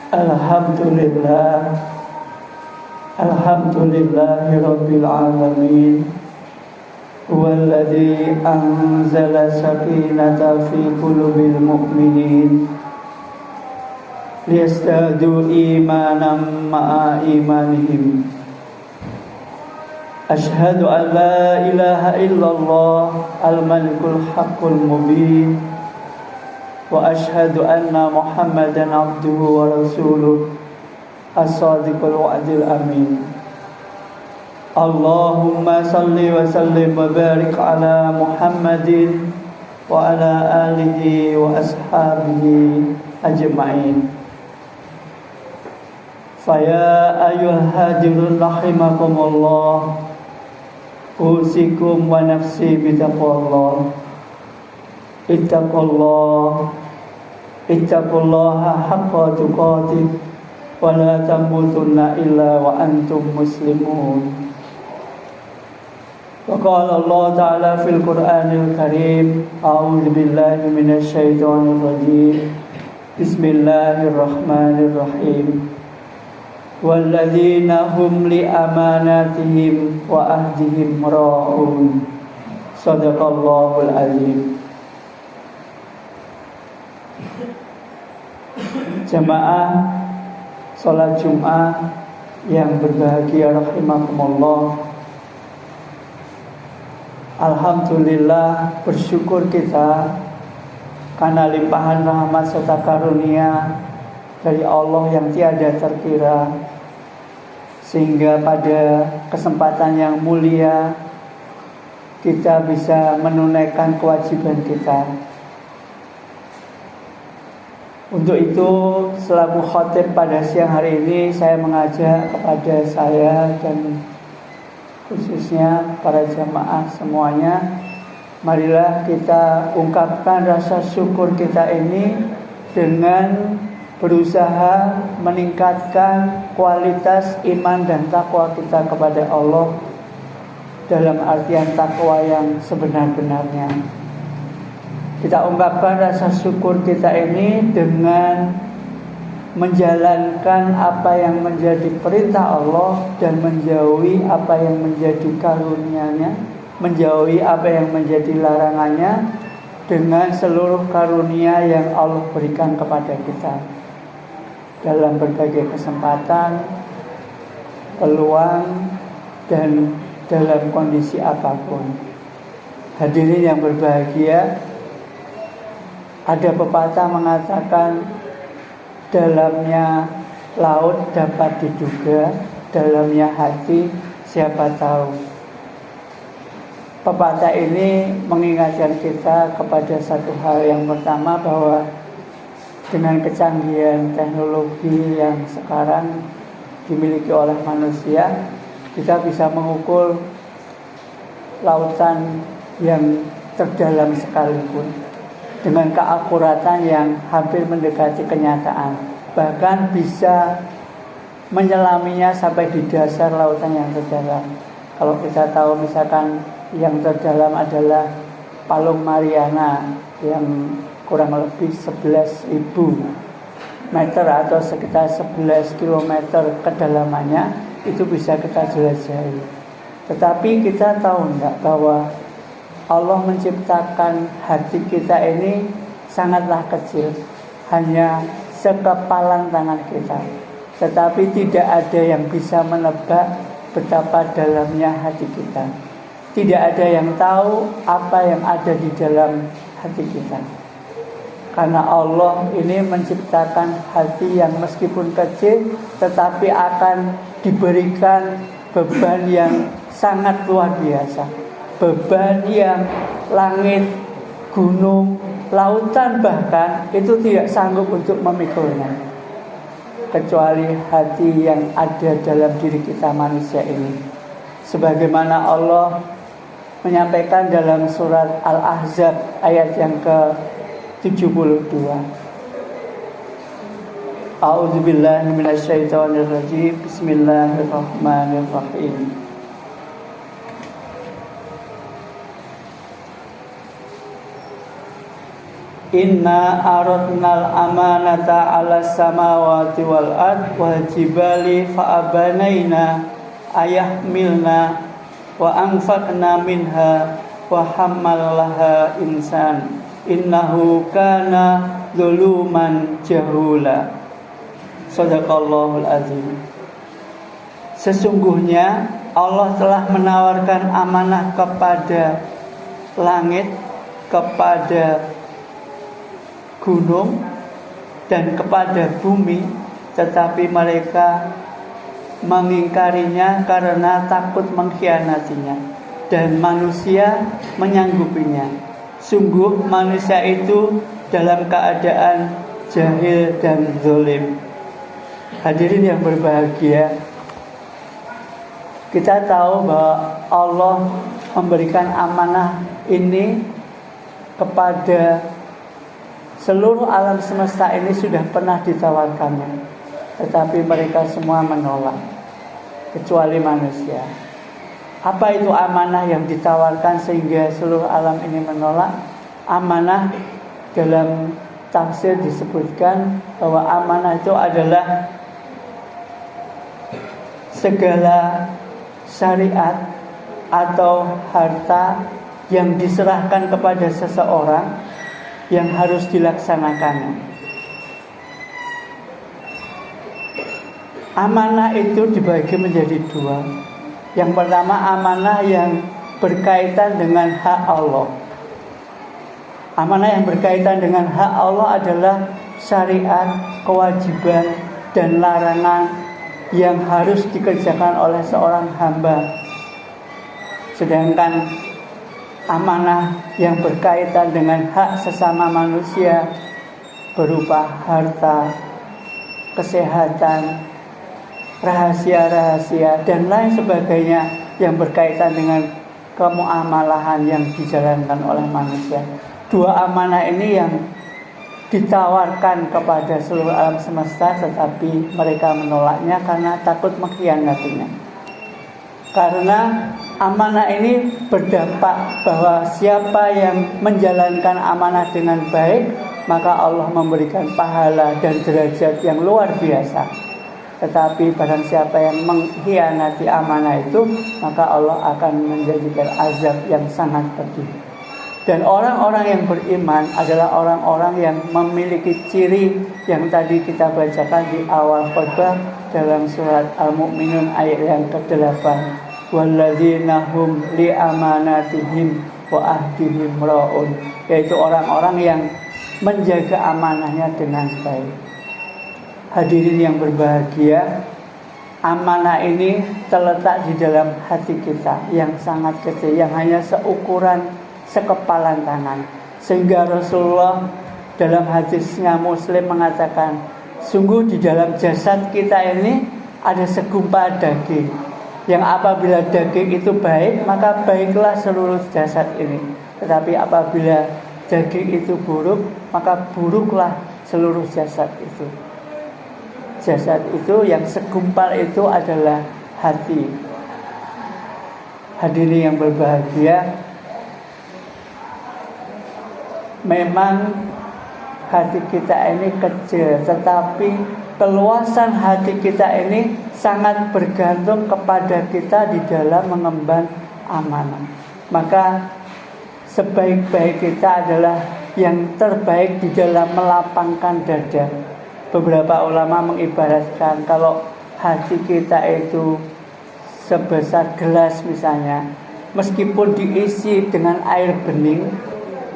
Alhamdulillah, alhamdulillahi rabbil alamin. Huwallazi anzala sakinata fi qulubil mu'minin liyazdadu imanan ma'a imanihim. Ashhadu an la ilaha illallah al-malikul haqqul mubin, wa ashhadu anna Muhammadan abduhu wa rasuluh as-sadiqul wa'dil amin. Allahumma salli wa sallim wa barik ala Muhammadin wa ala alihi wa ashabihi ajma'in. Faya ayyuhal hadirun rahimakumullah, usikum wa nafsi bitaqwallah. Ittaqullaha haqqa tuqatih wa la tamutunna illa wa antum muslimun. Wa qala Allah ta'ala fil Qur'anil Karim, a'udzu billahi minasy syaithanir rajim. Bismillahirrahmanirrahim. Walladzina hum li amanatihim wa ahdihim ra'un. Shadaqallahul azim. Jamaah salat Jumat yang berbahagia rahimakumullah. Alhamdulillah, bersyukur kita karena limpahan rahmat serta karunia dari Allah yang tiada terkira, sehingga pada kesempatan yang mulia kita bisa menunaikan kewajiban kita. Untuk itu, selaku khotib pada siang hari ini, saya mengajak kepada saya dan khususnya para jamaah semuanya, marilah kita ungkapkan rasa syukur kita ini dengan berusaha meningkatkan kualitas iman dan takwa kita kepada Allah, dalam artian takwa yang sebenar-benarnya. Kita ungkapkan rasa syukur kita ini dengan menjalankan apa yang menjadi perintah Allah dan menjauhi apa yang menjadi karunia-Nya, menjauhi apa yang menjadi larangannya dengan seluruh karunia yang Allah berikan kepada kita dalam berbagai kesempatan, peluang, dan dalam kondisi apapun. Hadirin yang berbahagia, ada pepatah mengatakan dalamnya laut dapat diduga, dalamnya hati siapa tahu. Pepatah ini mengingatkan kita kepada satu hal yang pertama, bahwa dengan kecanggihan teknologi yang sekarang dimiliki oleh manusia, kita bisa mengukur lautan yang terdalam sekalipun dengan keakuratan yang hampir mendekati kenyataan, bahkan bisa menyelaminya sampai di dasar lautan yang terdalam. Kalau kita tahu misalkan yang terdalam adalah Palung Mariana yang kurang lebih 11.000 meter atau sekitar 11 km kedalamannya, itu bisa kita jelajahi. Tetapi kita tahu enggak bahwa Allah menciptakan hati kita ini sangatlah kecil, hanya sekepalan tangan kita. Tetapi tidak ada yang bisa menebak betapa dalamnya hati kita. Tidak ada yang tahu apa yang ada di dalam hati kita. Karena Allah ini menciptakan hati yang meskipun kecil, tetapi akan diberikan beban yang sangat luar biasa. Beban yang langit, gunung, lautan bahkan itu tidak sanggup untuk memikulnya, kecuali hati yang ada dalam diri kita manusia ini. Sebagaimana Allah menyampaikan dalam surat Al-Ahzab ayat yang ke-72. A'udzubillahi minasyaitonirrajim. Bismillahirrahmanirrahim. Inna aradnal amanata 'alas samawati wal ard wal jibali fa abanaina ayahmilna wa anfaqna minha wa hammalaha insan innahu kana zaluman jahula. Shadaqallahul azim. Sesungguhnya Allah telah menawarkan amanah kepada langit, kepada gunung, dan kepada bumi, tetapi mereka mengingkarinya karena takut mengkhianatinya, dan manusia menyanggupinya. Sungguh manusia itu dalam keadaan jahil dan zalim. Hadirin yang berbahagia, kita tahu bahwa Allah memberikan amanah ini kepada seluruh alam semesta ini, sudah pernah ditawarkannya, tetapi mereka semua menolak, kecuali manusia. Apa itu amanah yang ditawarkan sehingga seluruh alam ini menolak? Amanah dalam tafsir disebutkan bahwa amanah itu adalah segala syariat atau harta yang diserahkan kepada seseorang yang harus dilaksanakannya. Amanah itu dibagi menjadi dua. Yang pertama, amanah yang berkaitan dengan hak Allah. Amanah yang berkaitan dengan hak Allah adalah syariat, kewajiban, dan larangan yang harus dikerjakan oleh seorang hamba. Sedangkan amanah yang berkaitan dengan hak sesama manusia berupa harta, kesehatan, rahasia-rahasia, dan lain sebagainya yang berkaitan dengan kemuamalahan yang dijalankan oleh manusia. Dua amanah ini yang ditawarkan kepada seluruh alam semesta, tetapi mereka menolaknya karena takut mengkhianatinya. Karena amanah ini berdampak bahwa siapa yang menjalankan amanah dengan baik, maka Allah memberikan pahala dan derajat yang luar biasa. Tetapi barang siapa yang mengkhianati amanah itu, maka Allah akan menjanjikan azab yang sangat pedih. Dan orang-orang yang beriman adalah orang-orang yang memiliki ciri yang tadi kita bacakan di awal khutbah dalam surat Al-Mu'minun ayat yang ke-8. Walladzina hum li amanatihim wa ahdihim ra'un, yaitu orang-orang yang menjaga amanahnya dengan baik. Hadirin yang berbahagia, amanah ini terletak di dalam hati kita yang sangat kecil, yang hanya seukuran sekepalan tangan. Sehingga Rasulullah dalam hadisnya Muslim mengatakan, sungguh di dalam jasad kita ini ada segumpal daging, yang apabila daging itu baik, maka baiklah seluruh jasad ini. Tetapi apabila daging itu buruk, maka buruklah seluruh jasad itu. Jasad itu yang segumpal itu adalah hati. Hadirin yang berbahagia, memang hati kita ini kecil, tetapi keluasan hati kita ini sangat bergantung kepada kita di dalam mengemban amanah. Maka sebaik-baik kita adalah yang terbaik di dalam melapangkan dada. Beberapa ulama mengibaratkan kalau hati kita itu sebesar gelas misalnya, meskipun diisi dengan air bening,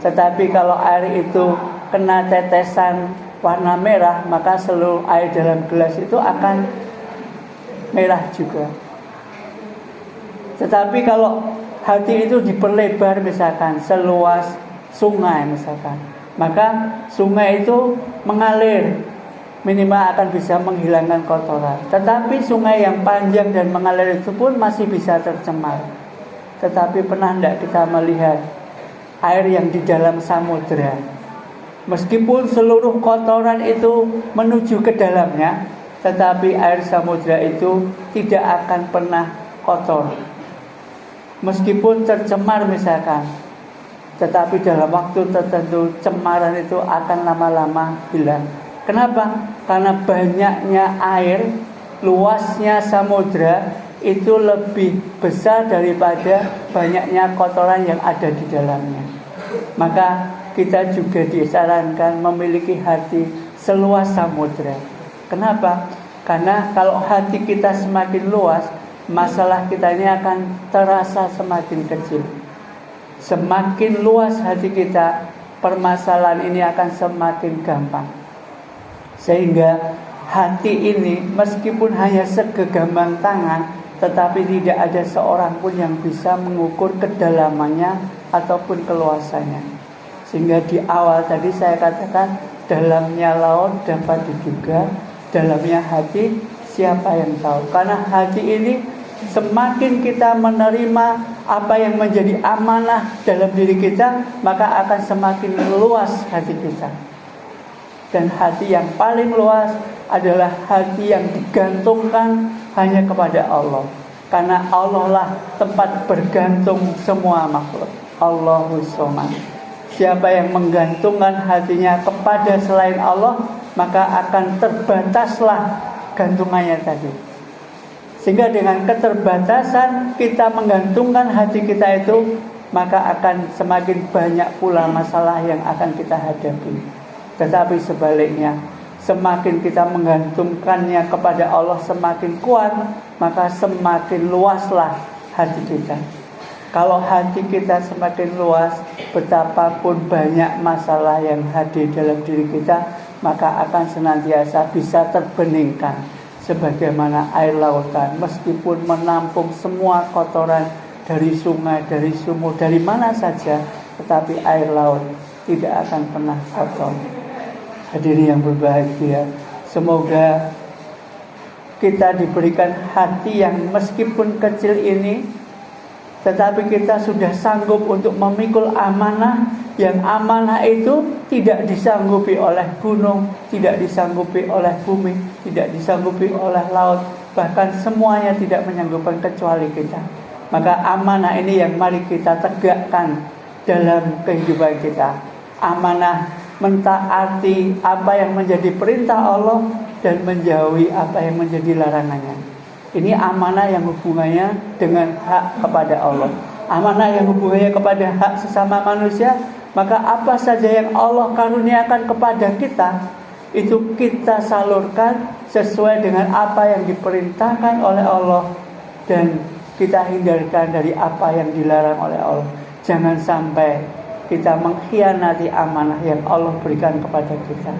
tetapi kalau air itu kena tetesan warna merah, maka seluruh air dalam gelas itu akan merah juga. Tetapi kalau hati itu diperlebar misalkan seluas sungai misalkan, maka sungai itu mengalir, minimal akan bisa menghilangkan kotoran. Tetapi sungai yang panjang dan mengalir itu pun masih bisa tercemar. Tetapi pernah tidak kita melihat air yang di dalam samudera? Meskipun seluruh kotoran itu menuju ke dalamnya, tetapi air samudera itu tidak akan pernah kotor. Meskipun tercemar misalkan, tetapi dalam waktu tertentu cemaran itu akan lama-lama hilang. Kenapa? Karena banyaknya air, luasnya samudra itu lebih besar daripada banyaknya kotoran yang ada di dalamnya. Maka kita juga disarankan memiliki hati seluas samudra. Kenapa? Karena kalau hati kita semakin luas, masalah kita ini akan terasa semakin kecil. Semakin luas hati kita, permasalahan ini akan semakin gampang. Sehingga hati ini meskipun hanya segegamang tangan, tetapi tidak ada seorang pun yang bisa mengukur kedalamannya ataupun keluasannya. Sehingga di awal tadi saya katakan, dalamnya laut dapat diduga, dalamnya hati siapa yang tahu. Karena hati ini semakin kita menerima apa yang menjadi amanah dalam diri kita, maka akan semakin luas hati kita. Dan hati yang paling luas adalah hati yang digantungkan hanya kepada Allah. Karena Allah lah tempat bergantung semua makhluk. Allahus Somad. Siapa yang menggantungkan hatinya kepada selain Allah, maka akan terbataslah gantungannya tadi. Sehingga dengan keterbatasan kita menggantungkan hati kita itu, maka akan semakin banyak pula masalah yang akan kita hadapi. Tetapi sebaliknya, semakin kita menggantungkannya kepada Allah semakin kuat, maka semakin luaslah hati kita. Kalau hati kita semakin luas, betapapun banyak masalah yang hadir dalam diri kita, maka akan senantiasa bisa terbeningkan sebagaimana air lautan, meskipun menampung semua kotoran dari sungai, dari sumur, dari mana saja, tetapi air laut tidak akan pernah kotor. Hadirin yang berbahagia, semoga kita diberikan hati yang meskipun kecil ini, tetapi kita sudah sanggup untuk memikul amanah, yang amanah itu tidak disanggupi oleh gunung, tidak disanggupi oleh bumi, tidak disanggupi oleh laut, bahkan semuanya tidak menyanggupi kecuali kita. Maka amanah ini yang mari kita tegakkan dalam kehidupan kita. Amanah mentaati apa yang menjadi perintah Allah dan menjauhi apa yang menjadi larangannya. Ini amanah yang hubungannya dengan hak kepada Allah. Amanah yang hubungannya kepada hak sesama manusia. Maka apa saja yang Allah karuniakan kepada kita, itu kita salurkan sesuai dengan apa yang diperintahkan oleh Allah, dan kita hindarkan dari apa yang dilarang oleh Allah. Jangan sampai kita mengkhianati amanah yang Allah berikan kepada kita.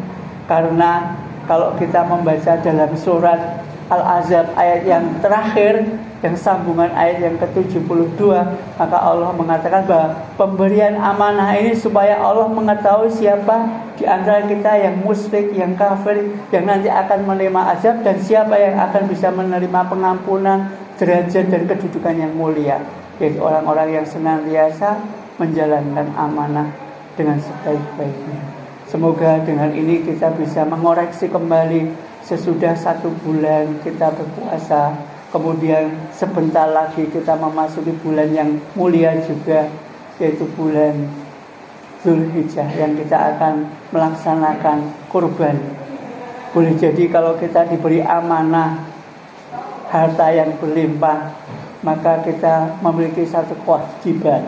Karena kalau kita membaca dalam surat Al-Ahzab ayat yang terakhir, yang sambungan ayat yang ke-72, maka Allah mengatakan bahwa pemberian amanah ini supaya Allah mengetahui siapa di antara kita yang musyrik, yang kafir, yang nanti akan menerima azab, dan siapa yang akan bisa menerima pengampunan, derajat dan kedudukan yang mulia, yaitu orang-orang yang senantiasa menjalankan amanah dengan sebaik-baiknya. Semoga dengan ini kita bisa mengoreksi kembali. Sesudah 1 bulan kita berpuasa, kemudian sebentar lagi kita memasuki bulan yang mulia juga, yaitu bulan Zulhijjah, yang kita akan melaksanakan kurban. Boleh jadi kalau kita diberi amanah harta yang berlimpah, maka kita memiliki satu kewajiban,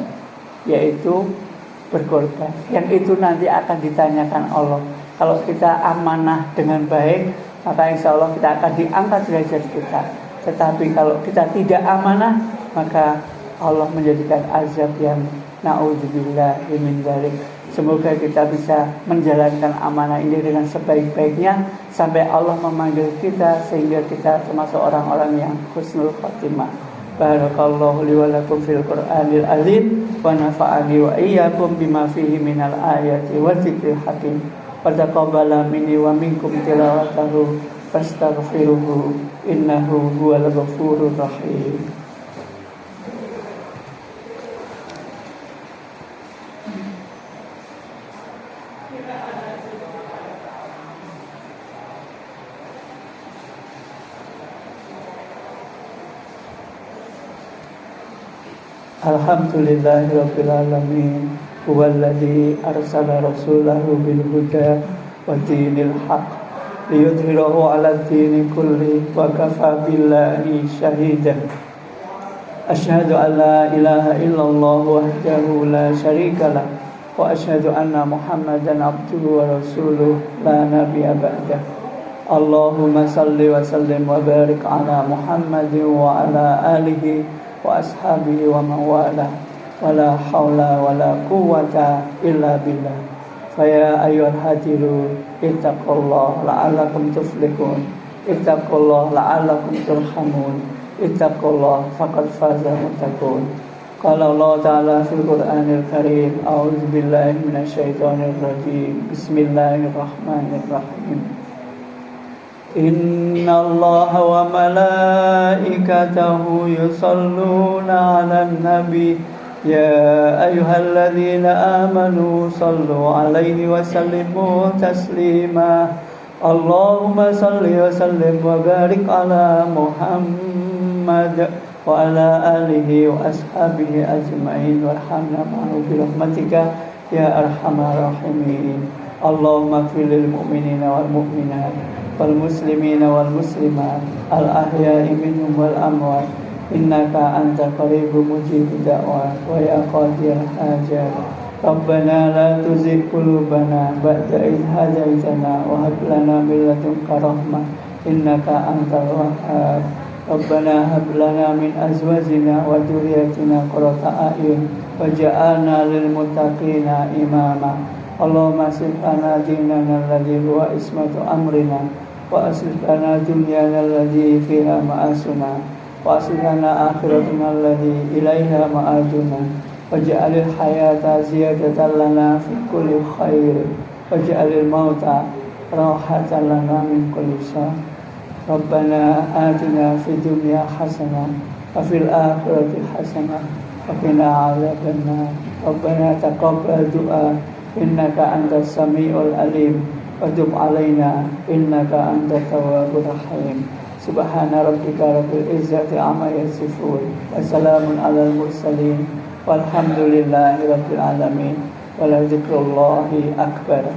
yaitu berkorban. Yang itu nanti akan ditanyakan Allah. Kalau kita amanah dengan baik, maka insya Allah kita akan diangkat derajat kita. Tetapi kalau kita tidak amanah, maka Allah menjadikan azab yang na'udzubillah min dzalik. Semoga kita bisa menjalankan amanah ini dengan sebaik-baiknya sampai Allah memanggil kita, sehingga kita termasuk orang-orang yang husnul khotimah. Barakallahu li wa lakum fil Qur'anil azim wa nafa'ani wa iyyakum bima fihi minal ayati wa dzikril hakim. Wa taqabbala minni wa minkum tilawatahu fastaghfiruhu innahu huwal ghafurur rahim. Alhamdulillahirabbil alamin. huwallazi arsala rasulahu bil huda wa dinil haqq liyudhhirahu 'ala dini kulli wa kafa billahi shahida. Asyhadu an la ilaha illallah wahdahu la syarika lah wa asyhadu anna Muhammadan abduhu wa rasuluh la nabiyya ba'dah. Allahumma salli wa sallim wa barik ala Muhammadin wa ala alihi wa ashabihi wa mawala wa la hawla wa la quwwata illa billah. Faya ayyuhal hadirun ittaqullah la'allakum tuflihun, ittaqullah la'allakum turhamun, ittaqullah faqad faza muttaqun. Qala Allah Ta'ala fil Qur'anil Karim, a'udzu billahi minasyaitonir rajim. Bismillahirrahmanirrahim. Innallaha wa malaikatahu yusholluna 'alan nabi ya ayyuhalladzina amanu shallu 'alaihi wa sallimu taslima. Allahumma shalli wa sallim wa barik 'ala Muhammad wa ala alihi wa ashabihi ajma'in warhamna ma'ahu birahmatika ya arhamar rahimin. Allahumma ighfir lil mu'minina wal mu'minat wal muslimina wal muslimat al ahya'i minhum wal amwat innaka anta qaribun mujibud da'wat wa ya qadiyal hajat. Rabbana la tuzigh qulubana ba'da idh hadaytana wa hab lana min ladunka rahmah innaka antal wahhab. Rabbana hab lana min azwajina wa dhurriyyatina qurrata a'yun waj'alna lil muttaqina imama. Allahumma aslih lana dinana alladhi huwa ismatu amrina wa aslih lana dunyana alladhi fiha ma'asuna wa aslih lana akhiratana alladhi ilaiha ma'aduna waj'alil hayata ziyadatan lana fi kulli khair waj'alil mauta rahatan lana min kulli syarr. Rabbana atina fid dunya hasanah wa fil akhirati hasanah wa qina adzabannar. Rabbana taqabbal du'a innaka antas samiul alim wa tub alaina innaka antat tawwabur rahim. Subhana rabbika rabbil izzati amma yasifun wa salamun alal mursalin walhamdulillahi rabbil alamin wa la dzikrullahi akbar.